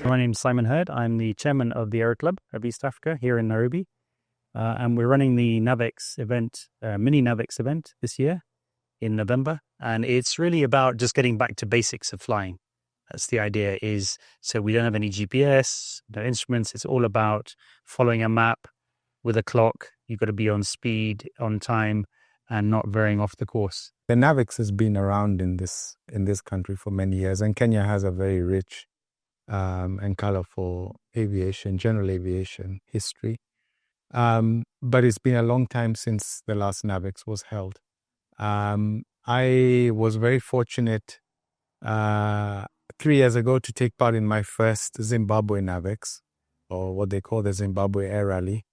My name's Simon Hurd. I'm the chairman of the Aero Club of East Africa here in Nairobi. And we're running the Navex event, mini Navex event this year in November. And it's really about just getting back to basics of flying. That's the idea is, so we don't have any GPS, no instruments. It's all about following a map with a clock. You've got to be on speed, on time, and not veering off the course. The Navex has been around in this country for many years, and Kenya has a very rich and colorful general aviation history. But it's been a long time since the last Navex was held. I was very fortunate 3 years ago to take part in my first Zimbabwe Navex, or what they call the Zimbabwe Air Rally.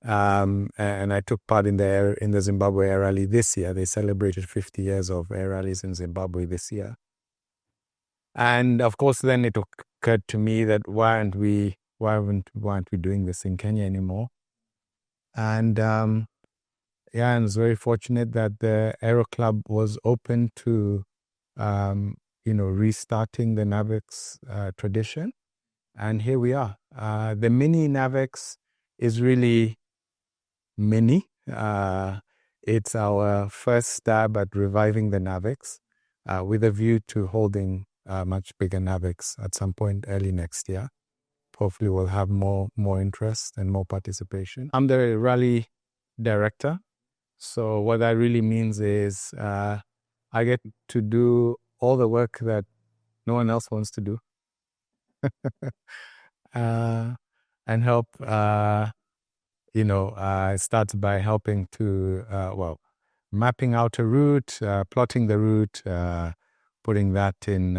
And I took part in the Zimbabwe Air Rally this year. They celebrated 50 years of air rallies in Zimbabwe this year. And of course, then it occurred to me that why aren't we doing this in Kenya anymore? And I was very fortunate that the Aero Club was open to restarting the Navex tradition, and here we are. The mini Navex is really mini. It's our first stab at reviving the Navex, with a view to holding a much bigger Navex at some point early next year. Hopefully we'll have more interest and more participation. I'm the rally director. So what that really means is I get to do all the work that no one else wants to do. And help, it starts by helping to, mapping out a route, plotting the route, putting that in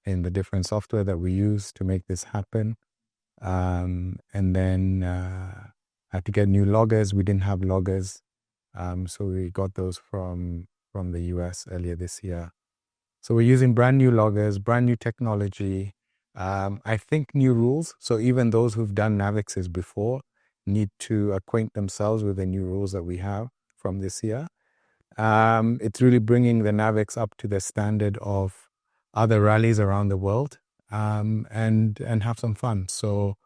the different software that we use to make this happen. And then I had to get new loggers. We didn't have loggers. So we got those from the US earlier this year. So we're using brand new loggers, brand new technology. I think new rules. So even those who've done Navexes before need to acquaint themselves with the new rules that we have from this year. It's really bringing the Navex up to the standard of other rallies around the world, and have some fun. So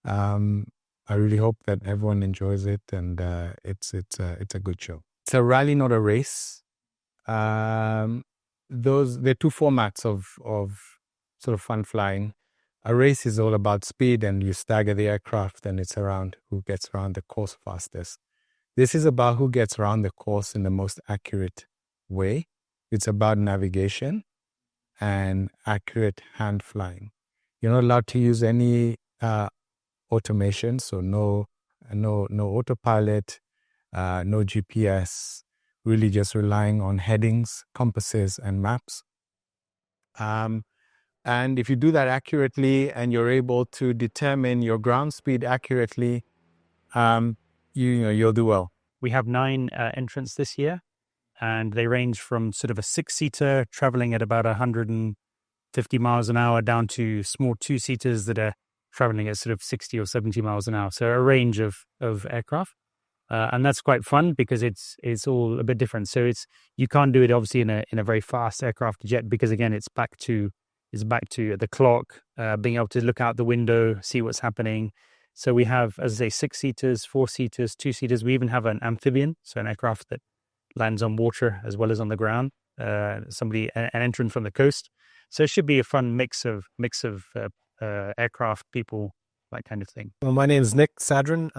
I really hope that everyone enjoys it, and it's a good show. It's a rally, not a race. There are two formats of sort of fun flying. A race is all about speed, and you stagger the aircraft, and it's around who gets around the course fastest. This is about who gets around the course in the most accurate way. It's about navigation and accurate hand flying. You're not allowed to use any automation, so no autopilot, no GPS, really just relying on headings, compasses, and maps. And if you do that accurately and you're able to determine your ground speed accurately, you'll do well. We have 9 entrants this year, and they range from sort of a 6-seater traveling at about 150 miles an hour down to small 2-seaters that are traveling at sort of 60 or 70 miles an hour. So a range of aircraft. And that's quite fun because it's all a bit different. So you can't do it obviously in a very fast aircraft jet, because again, it's back to the clock, being able to look out the window, see what's happening. So we have, as I say, 6-seaters, 4-seaters, 2-seaters. We even have an amphibian, so an aircraft that lands on water as well as on the ground. An entrant from the coast. So it should be a fun mix of aircraft, people, that kind of thing. Well, my name is Nick Sadran.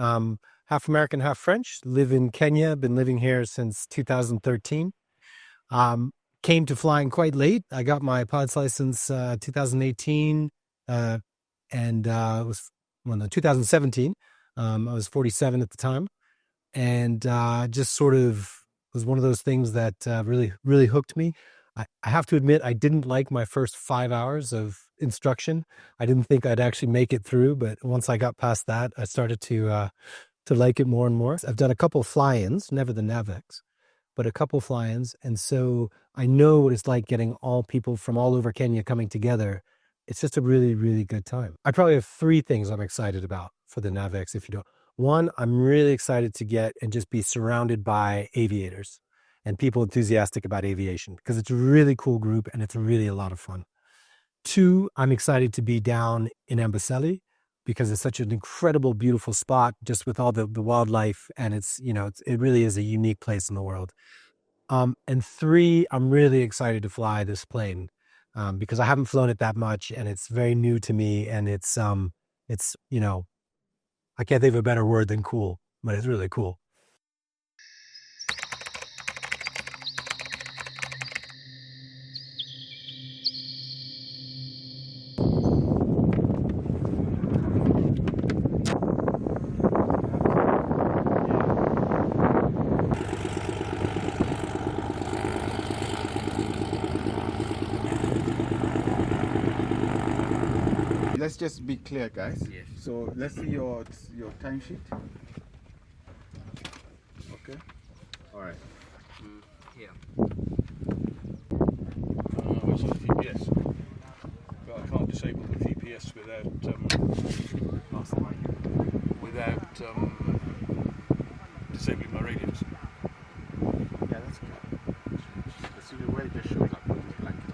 Half American, half French. Live in Kenya. Been living here since 2013. Came to flying quite late. I got my pilot's license 2018, and it was 2017. I was 47 at the time, and just sort of was one of those things that really hooked me. I have to admit, I didn't like my first 5 hours of instruction. I didn't think I'd actually make it through, but once I got past that, I started to like it more and more. I've done a couple of fly-ins, never the Navex, but a couple of fly-ins. And so I know what it's like getting all people from all over Kenya coming together. It's just a really, really good time. I probably have 3 things I'm excited about for the Navex, if you don't. One, I'm really excited to get and just be surrounded by aviators and people enthusiastic about aviation, because it's a really cool group and it's really a lot of fun. Two, I'm excited to be down in Amboseli because it's such an incredible, beautiful spot just with all the wildlife. And it's, it really is a unique place in the world. And three, I'm really excited to fly this plane because I haven't flown it that much and it's very new to me. And it's, I can't think of a better word than cool, but it's really cool. Let's just be clear, guys. Yes. So let's see your timesheet. Okay. All right. Yeah. It's on GPS, but I can't disable the GPS without disabling my radios. Yeah, that's good. Let's see the way it just shows up on this blanket.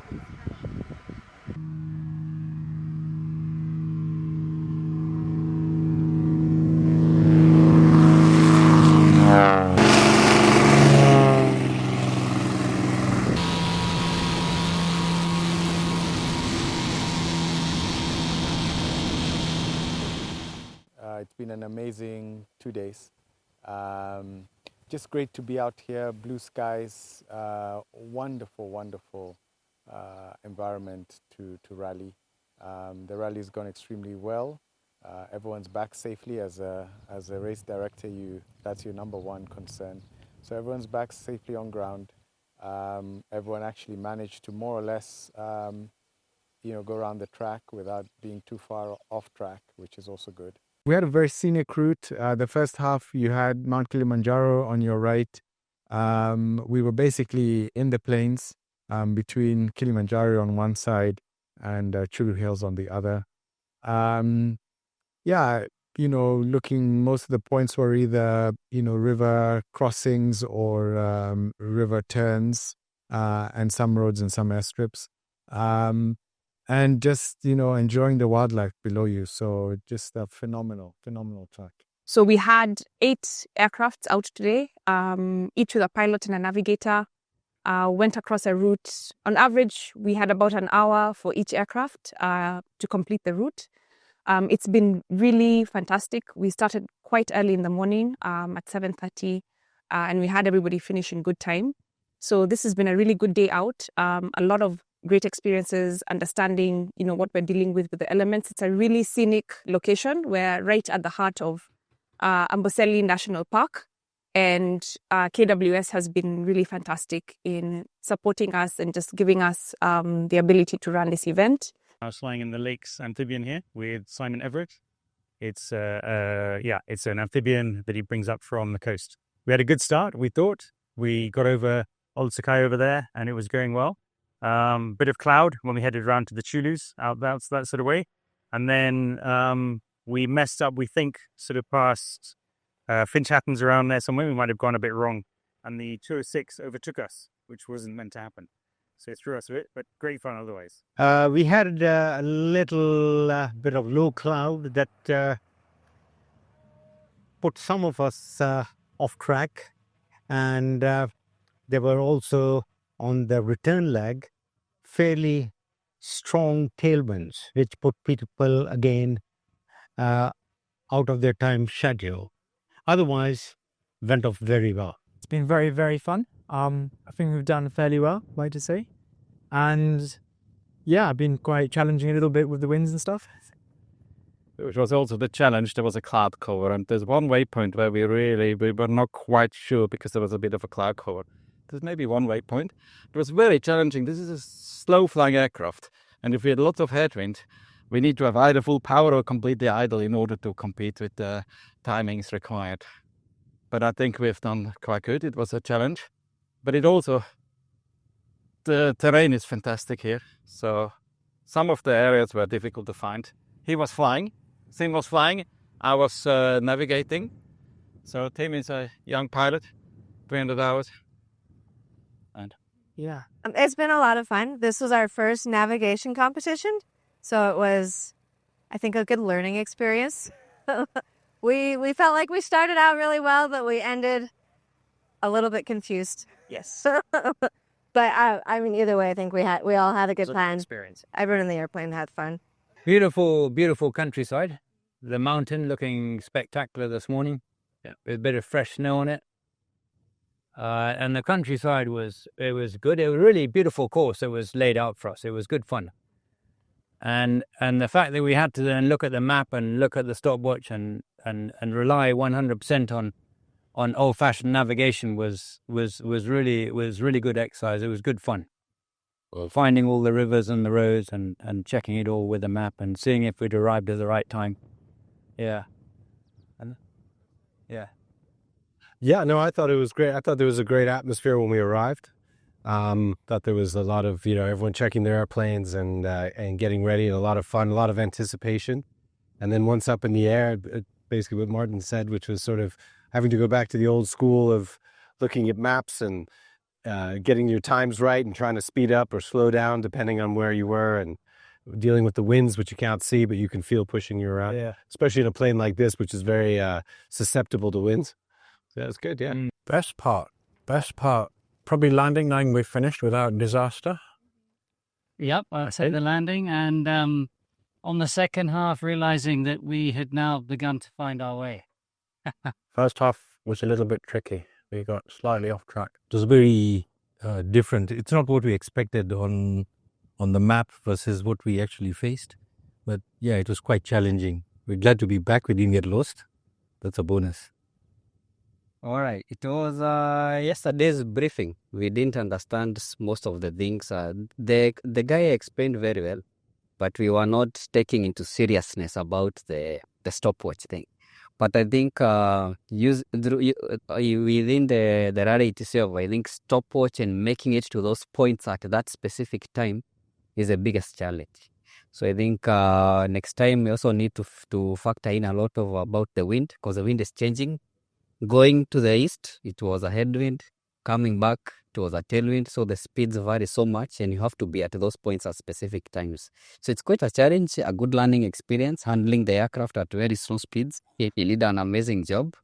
It's been an amazing 2 days. Just great to be out here, blue skies, wonderful, wonderful environment to rally. The rally has gone extremely well. Everyone's back safely. As a race director, that's your number one concern. So everyone's back safely on ground. Everyone actually managed to more or less go around the track without being too far off track, which is also good. We had a very scenic route. The first half, you had Mount Kilimanjaro on your right. We were basically in the plains between Kilimanjaro on one side and Chulu Hills on the other. Looking, most of the points were either, river crossings or river turns and some roads and some airstrips. And just, enjoying the wildlife below you. So just a phenomenal track. So we had 8 aircrafts out today, each with a pilot and a navigator. Went across a route. On average, we had about an hour for each aircraft to complete the route. It's been really fantastic. We started quite early in the morning at 7:30, and we had everybody finish in good time. So this has been a really good day out. A lot of great experiences, understanding, what we're dealing with the elements. It's a really scenic location. We're right at the heart of Amboseli National Park, and KWS has been really fantastic in supporting us and just giving us the ability to run this event. I was flying in the Lakes amphibian here with Simon Everett. It's an amphibian that he brings up from the coast. We had a good start, we thought. We got over Old Sakai over there, and it was going well. Bit of cloud when we headed around to the Chulus, out that sort of way. And then we messed up, we think, sort of past Finch Hatton's around there somewhere. We might have gone a bit wrong. And the 206 overtook us, which wasn't meant to happen. So it threw us a bit, but great fun otherwise. We had a little bit of low cloud that put some of us off track. And there were also, on the return leg, fairly strong tailwinds, which put people again out of their time schedule. Otherwise, went off very well. It's been very, very fun. I think we've done fairly well, I'd like to say. And yeah, been quite challenging a little bit with the winds and stuff. Which was also the challenge. There was a cloud cover, and there's one waypoint where we were not quite sure because there was a bit of a cloud cover. There's maybe one waypoint. It was very challenging. This is a slow-flying aircraft, and if we had lots of headwind, we need to have either full power or completely idle in order to compete with the timings required. But I think we've done quite good. It was a challenge, but the terrain is fantastic here. So some of the areas were difficult to find. He was flying. Tim was flying. I was navigating. So Tim is a young pilot, 300 hours. And Yeah. It's been a lot of fun. This was our first navigation competition, so it was, I think, a good learning experience. We felt like we started out really well, but we ended a little bit confused. Yes. But I mean, either way, I think we all had a good time. Experience. Everyone in the airplane had fun. Beautiful, beautiful countryside. The mountain looking spectacular this morning. Yeah. With a bit of fresh snow on it. And the countryside was good. It was a really beautiful course. It was laid out for us. It was good fun. And the fact that we had to then look at the map and look at the stopwatch and rely 100% on old-fashioned navigation was really good exercise. It was good fun. Well, finding all the rivers and the roads and checking it all with the map and seeing if we'd arrived at the right time. Yeah. Yeah. Yeah, no, I thought it was great. I thought there was a great atmosphere when we arrived. Thought there was a lot of, everyone checking their airplanes and getting ready, and a lot of fun, a lot of anticipation. And then once up in the air, basically what Martin said, which was sort of having to go back to the old school of looking at maps and getting your times right and trying to speed up or slow down depending on where you were, and dealing with the winds, which you can't see, but you can feel pushing you around. Yeah. Especially in a plane like this, which is very susceptible to winds. So that's good, yeah. Best part, probably landing, knowing we finished without disaster. Yep, I'd say the landing, and on the second half, realizing that we had now begun to find our way. First half was a little bit tricky. We got slightly off track. It was very different. It's not what we expected on the map versus what we actually faced. But yeah, it was quite challenging. We're glad to be back. We didn't get lost. That's a bonus. All right. It was yesterday's briefing. We didn't understand most of the things. The guy explained very well, but we were not taking into seriousness about the stopwatch thing. But I think within the rally itself, I think stopwatch and making it to those points at that specific time is the biggest challenge. So I think next time we also need to factor in a lot of about the wind, because the wind is changing. Going to the east, it was a headwind. Coming back, it was a tailwind. So the speeds vary so much, and you have to be at those points at specific times. So it's quite a challenge, a good learning experience, handling the aircraft at very slow speeds. He did an amazing job,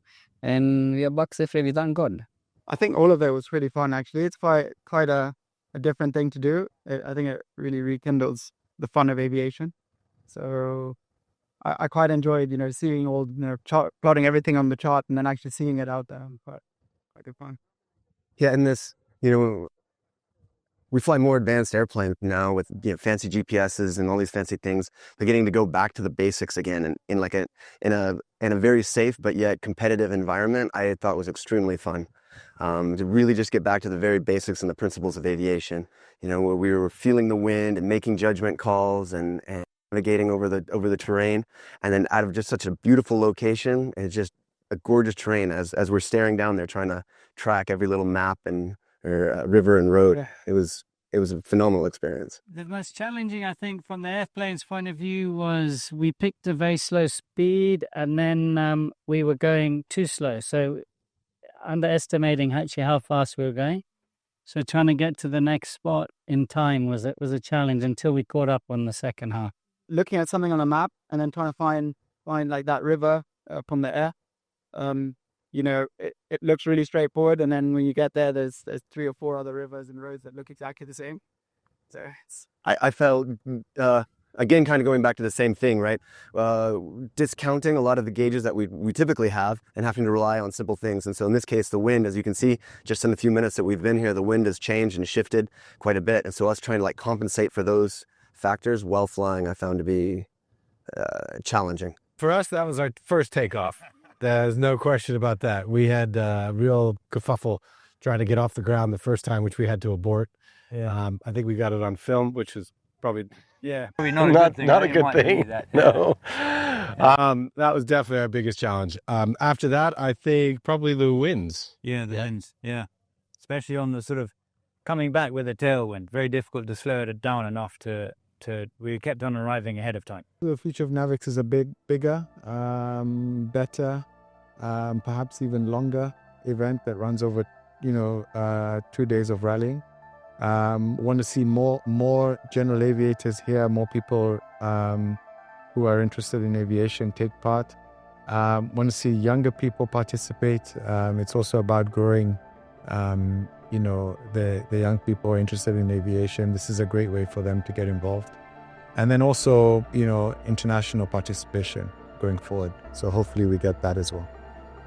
and we are back safely, we thank God. I think all of it was really fun, actually. It's quite a different thing to do. I think it really rekindles the fun of aviation. So I quite enjoyed, seeing all, plotting everything on the chart and then actually seeing it out there. Quite good fun. Yeah, and this, we fly more advanced airplanes now with fancy GPSs and all these fancy things. But getting to go back to the basics again and in a very safe but yet competitive environment, I thought was extremely fun. To really just get back to the very basics and the principles of aviation. Where we were feeling the wind and making judgment calls and navigating over the terrain, and then out of just such a beautiful location, and just a gorgeous terrain as we're staring down there trying to track every little map or river and road. Yeah. It was a phenomenal experience. The most challenging, I think, from the airplane's point of view was we picked a very slow speed, and then we were going too slow, so underestimating actually how fast we were going. So trying to get to the next spot in time was a challenge until we caught up on the second half. Looking at something on a map and then trying to find like that river from the air, it looks really straightforward. And then when you get there, there's 3 or 4 other rivers and roads that look exactly the same. So I felt, again, kind of going back to the same thing, right? Discounting a lot of the gauges that we typically have and having to rely on simple things. And so in this case, the wind, as you can see, just in the few minutes that we've been here, the wind has changed and shifted quite a bit. And so us trying to compensate for those factors while flying, I found to be challenging. For us, that was our first takeoff. There's no question about that. We had a real kerfuffle trying to get off the ground the first time, which we had to abort. Yeah. I think we got it on film, which is probably not a good thing. No. That was definitely our biggest challenge. After that, I think probably the winds. Yeah, the winds. Yeah, especially on the sort of coming back with a tailwind. Very difficult to slow it down enough to. We kept on arriving ahead of time. The future of Navex is a bigger, better, perhaps even longer event that runs over 2 days of rallying. Want to see more general aviators here, more people who are interested in aviation take part. Want to see younger people participate. It's also about growing, the young people who are interested in aviation. This is a great way for them to get involved. And then also, international participation going forward. So hopefully we get that as well.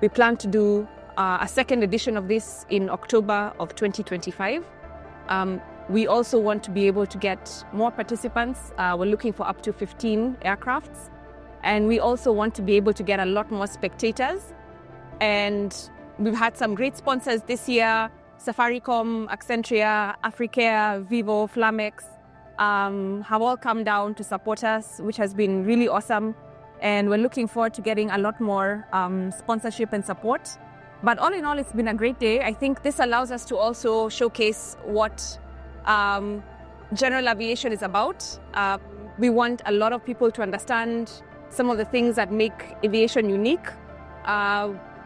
We plan to do a second edition of this in October of 2025. We also want to be able to get more participants. We're looking for up to 15 aircrafts. And we also want to be able to get a lot more spectators. And we've had some great sponsors this year: Safaricom, Accentria, Africare, Vivo, Flamex, have all come down to support us, which has been really awesome. And we're looking forward to getting a lot more sponsorship and support. But all in all, it's been a great day. I think this allows us to also showcase what general aviation is about. We want a lot of people to understand some of the things that make aviation unique.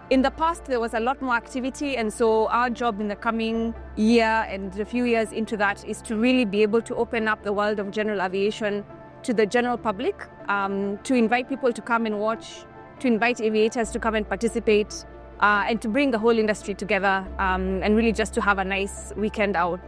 In the past, there was a lot more activity, and so our job in the coming year and a few years into that is to really be able to open up the world of general aviation to the general public, to invite people to come and watch, to invite aviators to come and participate, and to bring the whole industry together, and really just to have a nice weekend out.